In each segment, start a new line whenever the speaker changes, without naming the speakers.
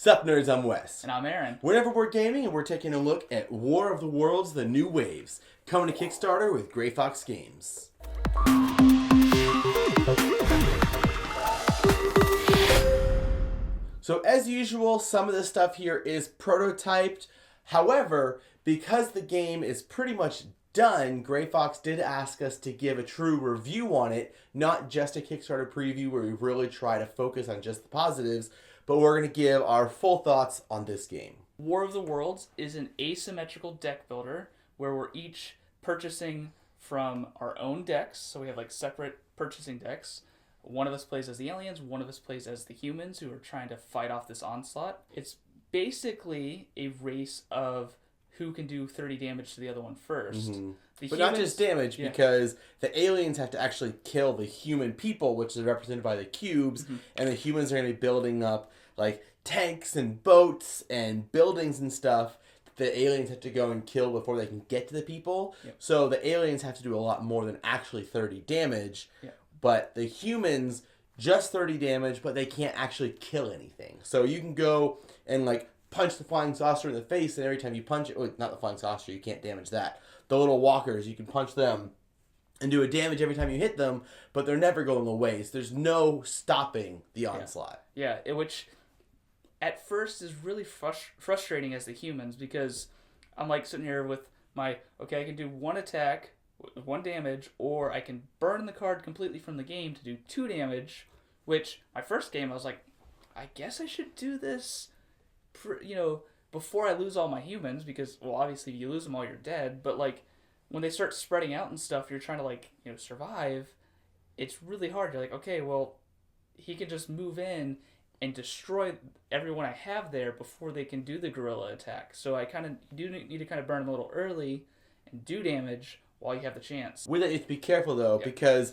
Sup nerds, I'm Wes.
And I'm Aaron.
We're Neverboard Gaming, and we're taking a look at War of the Worlds: The New Waves, coming to Kickstarter with Grey Fox Games. So as usual, some of the stuff here is prototyped. However, because the game is pretty much done, Grey Fox did ask us to give a true review on it, not just a Kickstarter preview where we really try to focus on just the positives, but we're going to give our full thoughts on this game.
War of the Worlds is an asymmetrical deck builder where we're each purchasing from our own decks. So we have like separate purchasing decks. One of us plays as the aliens, one of us plays as the humans who are trying to fight off this onslaught. It's basically a race of who can do 30 damage to the other one first.
Mm-hmm. But not just damage, because the aliens have to actually kill the human people, which is represented by the cubes, and the humans are going to be building up like tanks and boats and buildings and stuff that the aliens have to go and kill before they can get to the people. So the aliens have to do a lot more than actually 30 damage, but the humans just 30 damage, but they can't actually kill anything. So you can go and like punch the flying saucer in the face, and every time you punch it, well, not the flying saucer, you can't damage that. The little walkers, you can punch them and do a damage every time you hit them, but they're never going away. So there's no stopping the onslaught.
Which at first is really frustrating as the humans, because I'm like sitting here with my, okay, I can do one attack, one damage, or I can burn the card completely from the game to do 2 damage, which my first game I was like, I guess I should do this, before I lose all my humans, because, well, obviously if you lose them all, you're dead, but, like, when they start spreading out and stuff, you're trying to, survive, it's really hard. You're like, okay, well, he can just move in and destroy everyone I have there before they can do the guerrilla attack. So I kind of do need to kind of burn them a little early and do damage while you have the chance.
With it, you have to be careful, though, because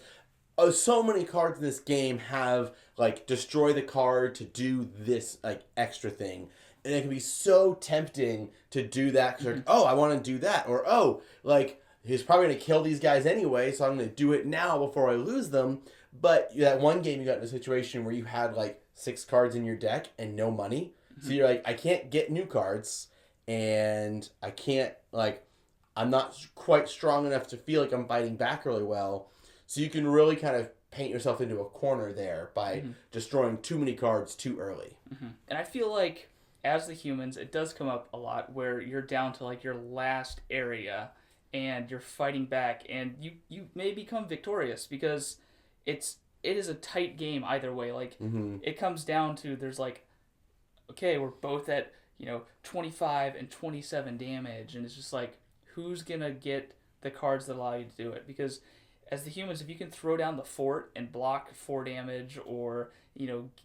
so many cards in this game have, like, destroy the card to do this, like, extra thing. And it can be so tempting to do that. Cause like, oh, I want to do that. Or, oh, like, he's probably going to kill these guys anyway, so I'm going to do it now before I lose them. But that one game you got in a situation where you had, like, 6 cards in your deck and no money. So you're like, I can't get new cards. And I can't, like, I'm not quite strong enough to feel like I'm fighting back really well. So you can really kind of paint yourself into a corner there by destroying too many cards too early.
And I feel like, as the humans, it does come up a lot where you're down to like your last area and you're fighting back, and you may become victorious because it is a tight game either way. Like it comes down to, there's like, okay, we're both at 25 and 27 damage, and it's just like, who's gonna get the cards that allow you to do it? Because as the humans, if you can throw down the fort and block 4 damage, or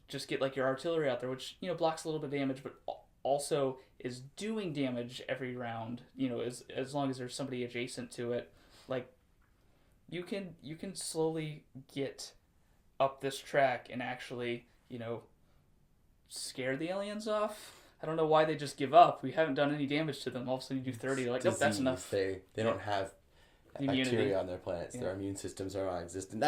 just get like your artillery out there, which blocks a little bit of damage, but also is doing damage every round. As long as there's somebody adjacent to it, like you can slowly get up this track and actually scare the aliens off. I don't know why they just give up. We haven't done any damage to them. All of a sudden you do 30. They're like, nope, that's enough.
They don't have bacteria on their planets. Their immune systems are non-existent.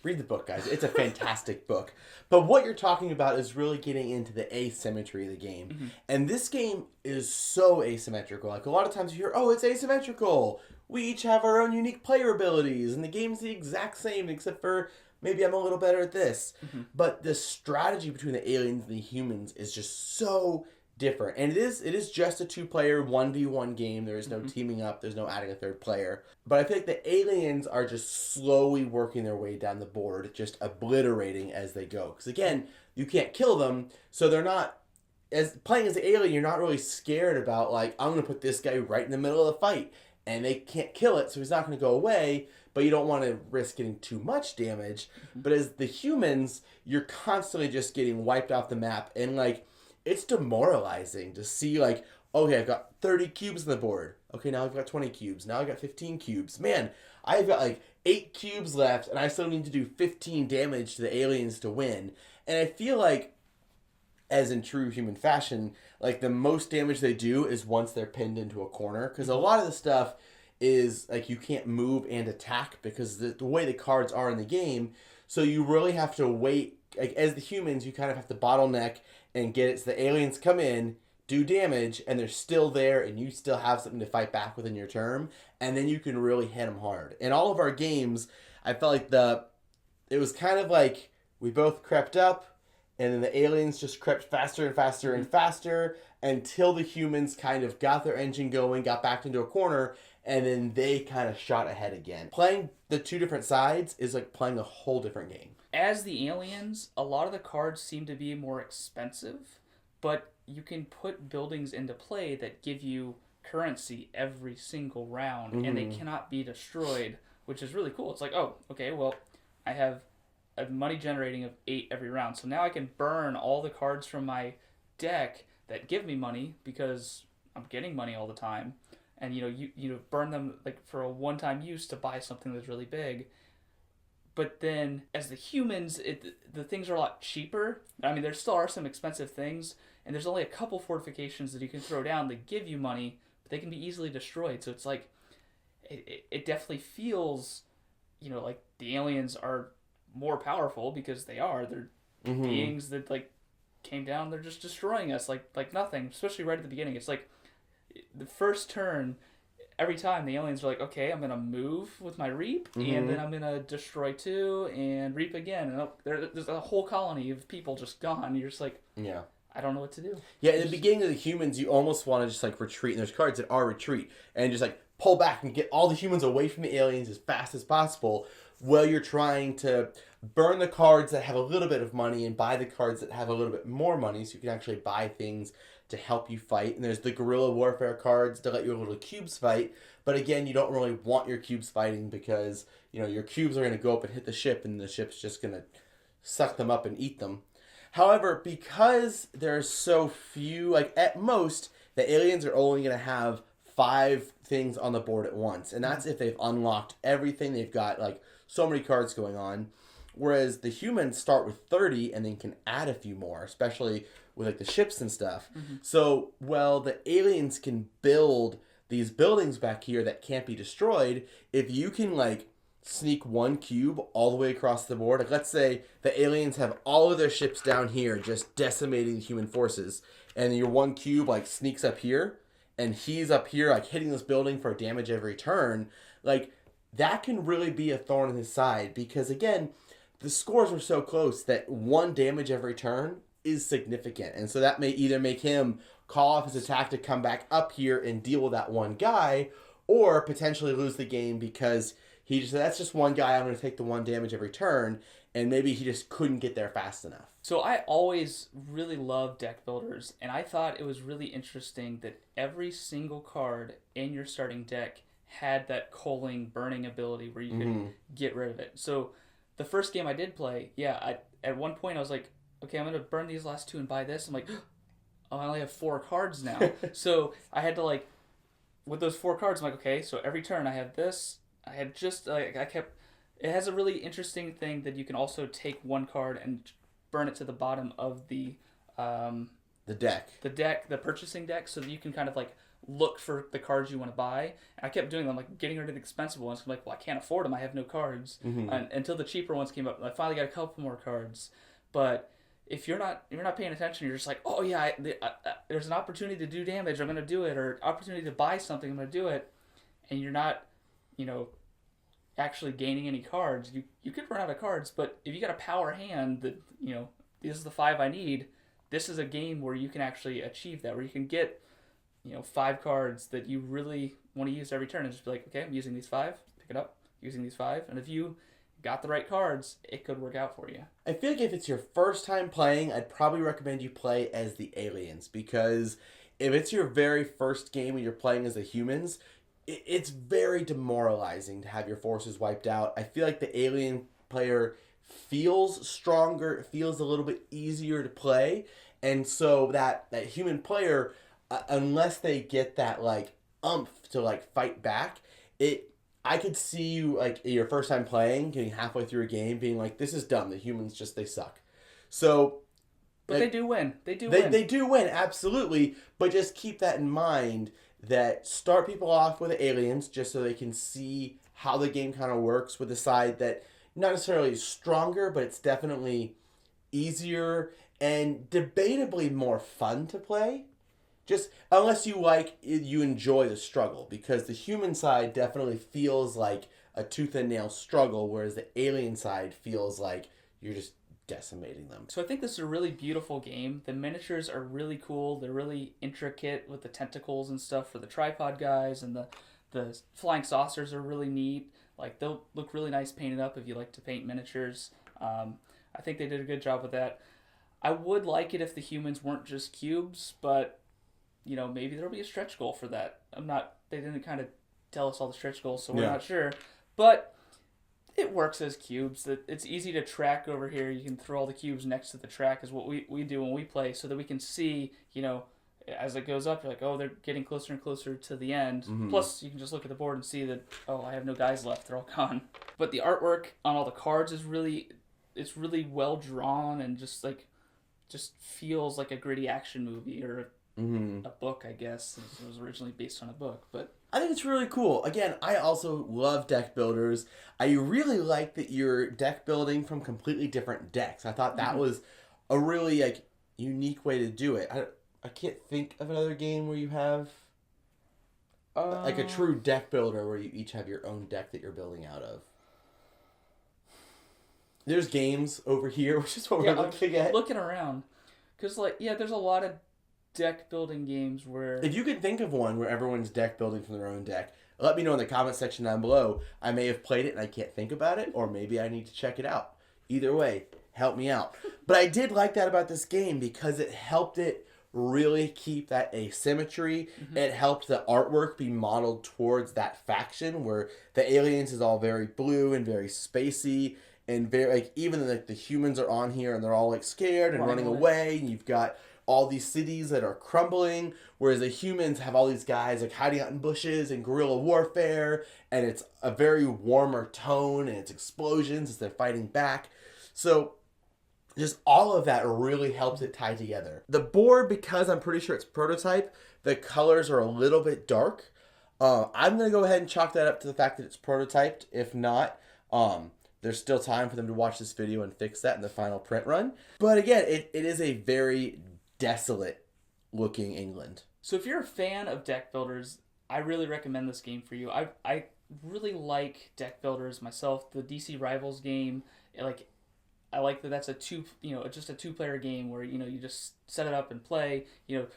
Read the book, guys. It's a fantastic book. But what you're talking about is really getting into the asymmetry of the game. And this game is so asymmetrical. Like, a lot of times you hear, oh, it's asymmetrical. We each have our own unique player abilities, and the game's the exact same, except for maybe I'm a little better at this. But the strategy between the aliens and the humans is just so different. And it is just a 2-player 1v1 game. There is no teaming up. There's no adding a 3rd player. But I feel like the aliens are just slowly working their way down the board, just obliterating as they go. Because again, you can't kill them, so they're not, as playing as the alien, you're not really scared about, like, I'm going to put this guy right in the middle of the fight, and they can't kill it, so he's not going to go away, but you don't want to risk getting too much damage. But as the humans, you're constantly just getting wiped off the map, and, like, it's demoralizing to see, like, okay, I've got 30 cubes on the board. Okay, now I've got 20 cubes. Now I've got 15 cubes. Man, I've got like 8 cubes left, and I still need to do 15 damage to the aliens to win. And I feel like, as in true human fashion, like the most damage they do is once they're pinned into a corner. Because a lot of the stuff is like you can't move and attack because the way the cards are in the game. So you really have to wait like, as the humans, you kind of have to bottleneck and get it so the aliens come in, do damage, and they're still there, and you still have something to fight back within your turn, and then you can really hit them hard. In all of our games, I felt like it was kind of like we both crept up, and then the aliens just crept faster and faster and faster until the humans kind of got their engine going, got backed into a corner, and then they kind of shot ahead again. Playing the two different sides is like playing a whole different game.
As the aliens, a lot of the cards seem to be more expensive, but you can put buildings into play that give you currency every single round, and they cannot be destroyed, which is really cool. It's like, oh, okay, well, I have a money generating of 8 every round, so now I can burn all the cards from my deck that give me money because I'm getting money all the time, and you burn them like for a one-time use to buy something that's really big. But then, as the humans, the things are a lot cheaper. I mean, there still are some expensive things, and there's only a couple fortifications that you can throw down that give you money, but they can be easily destroyed. So it's like, it definitely feels, like the aliens are more powerful because they are. They're beings that like came down. They're just destroying us like nothing. Especially right at the beginning. It's like the first turn. Every time the aliens are like, okay, I'm gonna move with my reap, and then I'm gonna destroy 2 and reap again, and there's a whole colony of people just gone. You're just like,
yeah,
I don't know what to do.
Yeah, in the beginning of the humans, you almost want to just like retreat, and there's cards that are retreat, and just like pull back and get all the humans away from the aliens as fast as possible, while you're trying to burn the cards that have a little bit of money and buy the cards that have a little bit more money, so you can actually buy things to help you fight. And there's the guerrilla warfare cards to let your little cubes fight. But again, you don't really want your cubes fighting because, your cubes are going to go up and hit the ship, and the ship's just going to suck them up and eat them. However, because there's so few, like at most, the aliens are only going to have 5 things on the board at once. And that's if they've unlocked everything. They've got like so many cards going on. Whereas the humans start with 30 and then can add a few more, especially with like the ships and stuff. So, the aliens can build these buildings back here that can't be destroyed. If you can like sneak 1 cube all the way across the board, like let's say the aliens have all of their ships down here just decimating the human forces, and your 1 cube like sneaks up here, and he's up here like hitting this building for damage every turn, like that can really be a thorn in his side, because again, the scores are so close that 1 damage every turn is significant. And so that may either make him call off his attack to come back up here and deal with that one guy, or potentially lose the game because he just said, that's just one guy, I'm going to take the 1 damage every turn, and maybe he just couldn't get there fast enough.
So I always really loved deck builders, and I thought it was really interesting that every single card in your starting deck had that culling burning ability where you could get rid of it. So the first game I did play, at one point I was like, okay, I'm going to burn these last 2 and buy this. I'm like, oh, I only have 4 cards now. So I had to like, with those 4 cards, I'm like, okay, so every turn I have this. I had just, it has a really interesting thing that you can also take 1 card and burn it to the bottom of the
deck.
The purchasing deck, so that you can kind of like look for the cards you want to buy. And I kept doing them, like getting rid of the expensive ones. I'm like, well, I can't afford them. I have no cards. Until the cheaper ones came up, I finally got a couple more cards. But if you're not paying attention, you're just like, oh yeah, there's an opportunity to do damage, I'm going to do it, or opportunity to buy something, I'm going to do it, and you're not, actually gaining any cards. You could run out of cards, but if you got a power hand that, this is the 5 I need, this is a game where you can actually achieve that, where you can get, 5 cards that you really want to use every turn, and just be like, okay, I'm using these 5, pick it up, using these 5, and if you got the right cards, it could work out for you.
I feel like if it's your first time playing, I'd probably recommend you play as the aliens, because if it's your very first game and you're playing as the humans, it's very demoralizing to have your forces wiped out. I feel like the alien player feels stronger, it feels a little bit easier to play, and so that human player, unless they get that like umph to like fight back, I could see you, like, your first time playing, getting halfway through a game, being like, this is dumb. The humans they suck. So...
But they do win. They
do win, absolutely. But just keep that in mind, that start people off with aliens, just so they can see how the game kind of works with a side that not necessarily is stronger, but it's definitely easier and debatably more fun to play. Just unless you enjoy the struggle, because the human side definitely feels like a tooth and nail struggle, whereas the alien side feels like you're just decimating them.
So I think this is a really beautiful game. The miniatures are really cool. They're really intricate with the tentacles and stuff for the tripod guys, and the flying saucers are really neat. Like, they'll look really nice painted up if you like to paint miniatures. I think they did a good job with that. I would like it if the humans weren't just cubes, but maybe there'll be a stretch goal for that. They didn't kind of tell us all the stretch goals, so we're not sure. But it works as cubes. It's easy to track over here. You can throw all the cubes next to the track is what we do when we play, so that we can see, as it goes up, you're like, oh, they're getting closer and closer to the end. Mm-hmm. Plus, you can just look at the board and see that, oh, I have no guys left. They're all gone. But the artwork on all the cards is really well drawn, and just feels like a gritty action movie or a book, I guess. It was originally based on a book, but
I think it's really cool. Again, I also love deck builders. I really like that you're deck building from completely different decks. I thought that was a really unique way to do it. I can't think of another game where you have a true deck builder where you each have your own deck that you're building out of. There's games over here, which is what we're looking at.
Looking around, because there's a lot of deck building games where...
If you could think of one where everyone's deck building from their own deck, let me know in the comment section down below. I may have played it and I can't think about it, or maybe I need to check it out. Either way, help me out. But I did like that about this game because it helped it really keep that asymmetry. Mm-hmm. It helped the artwork be modeled towards that faction where the aliens is all very blue and very spacey and very even the humans are on here and they're all scared and running away, and you've got all these cities that are crumbling, whereas the humans have all these guys hiding out in bushes and guerrilla warfare, and it's a very warmer tone, and it's explosions as they're fighting back. So just all of that really helps it tie together. The board, because I'm pretty sure it's prototype, the colors are a little bit dark. I'm going to go ahead and chalk that up to the fact that it's prototyped. If not, there's still time for them to watch this video and fix that in the final print run. But again, it is a very desolate looking England.
So if you're a fan of deck builders, I really recommend this game for you. I really like deck builders myself. The DC Rivals game, I like that that's just a two-player game where you just set it up and play.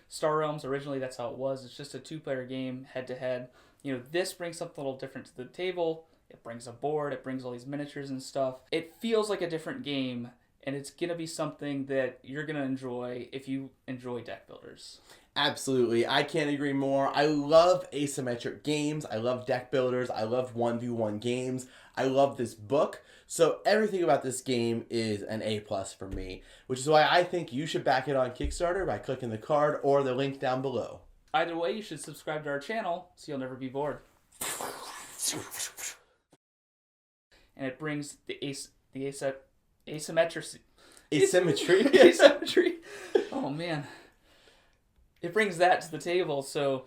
Star Realms originally that's how it was. It's just a two-player game head to head. This brings something a little different to the table. It brings a board, it brings all these miniatures and stuff. It feels like a different game. And it's going to be something that you're going to enjoy if you enjoy deck builders.
Absolutely. I can't agree more. I love asymmetric games. I love deck builders. I love 1v1 games. I love this book. So everything about this game is an A+ for me, which is why I think you should back it on Kickstarter by clicking the card or the link down below.
Either way, you should subscribe to our channel so you'll never be bored. And it brings the asymmetry.
Asymmetry.
Oh man. It brings that to the table, so